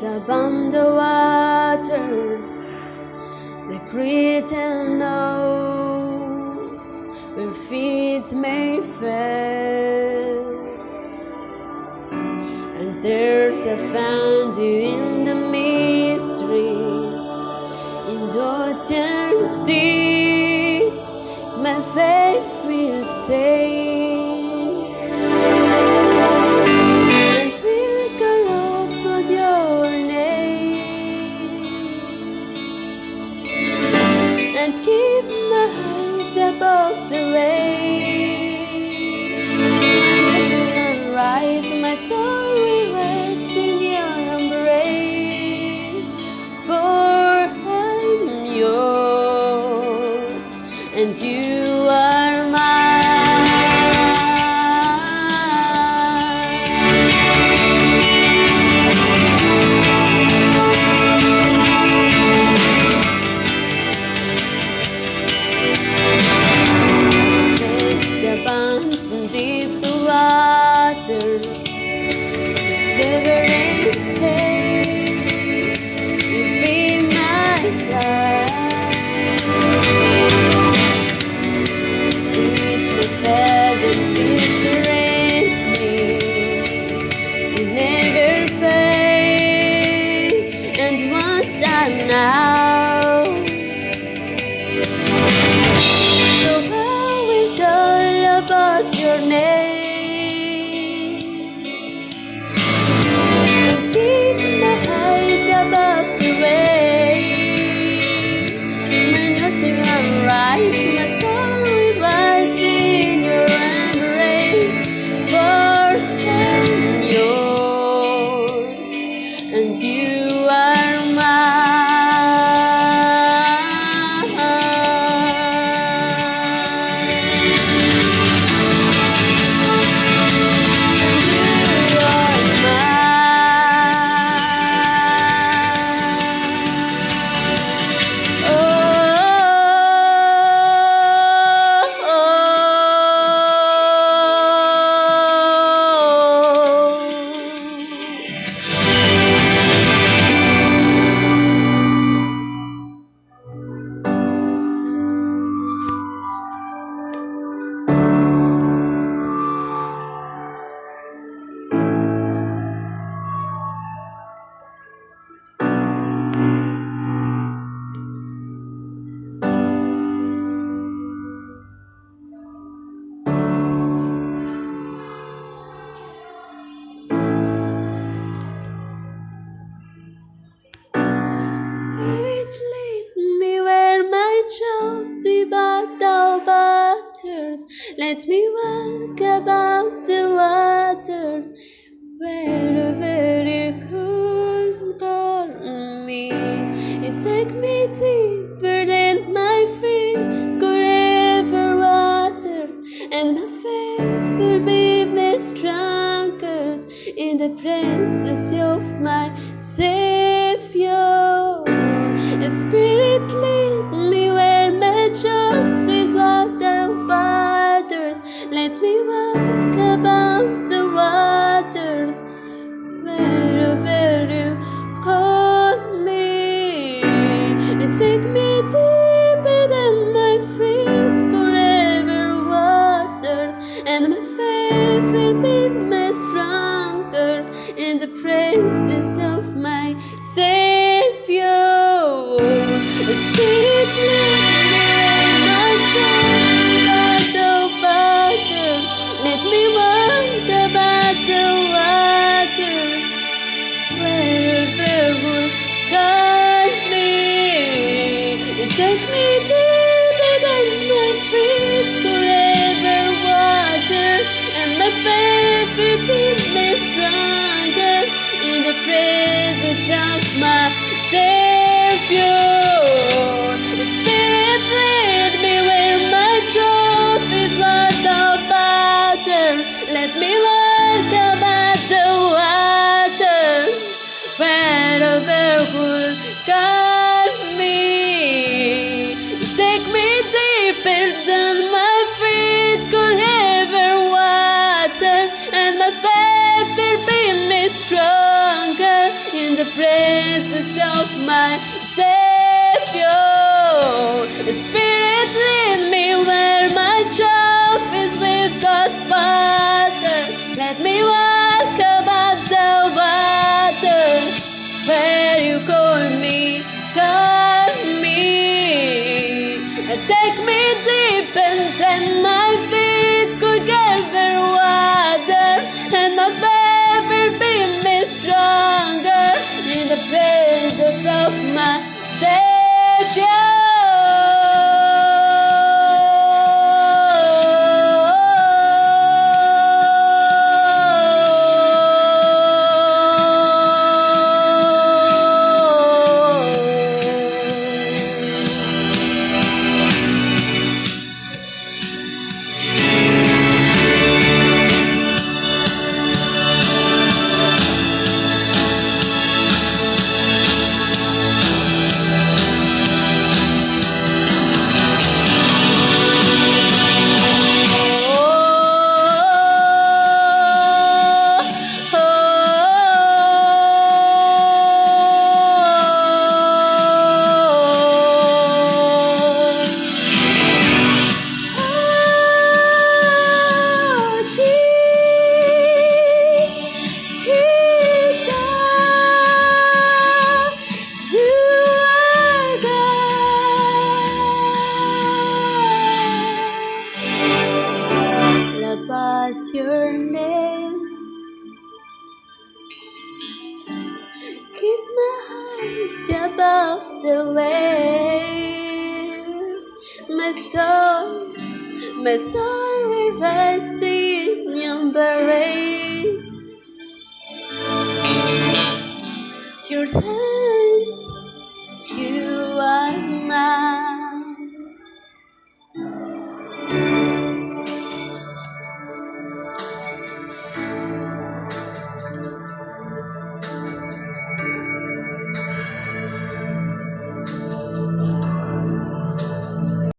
Above the waters, the great and know where feet may fail, and there's I found you in the mysteries, in the oceans deep, my faith will stay. And keep my eyes above the waves. When the sun rise, my soul will rest in your embrace. For I'm yours, and you are mine. Some deep waters, separate pain, you be my guide. Feeds me fed and feels surrounds me, you never fade, and once I'm now. About your name, and keep my eyes above the waves. When your sun rise, my soul will rise in your embrace. For I'm yours, and you are mine. Spirit, lead me where my trust about the waters. Let me walk about the waters, wherever you could call me. You take me deeper than my feet could ever waters, and my faith will be made stronger in the presence of my Savior. Spirit, lead me where my trust is what the waters. Let me walk about the waters, wherever you call me. Take me deeper than my feet could ever waters, and my faith will be made stronger in the presence of my Savior. Spirit, lead me where my trust about the water. Let me walk about the waters, wherever will guide me. Take me deeper than my feet could ever water, and my faith will be made stronger in the presence of my Savior. Spirit, lead me where my trust is what the water. Let me walk about the water, wherever will guide me. Take me deeper than my feet could presence of my Savior. Spirit, lead me where my trough is without water. Let me walk above the water, where you call me, call me. Take me deep and then my feet could gather water, and my faith will be made stronger in the presence of my Savior. About your name, keep my hands above the waves. My soul will rest in your embrace. Your hand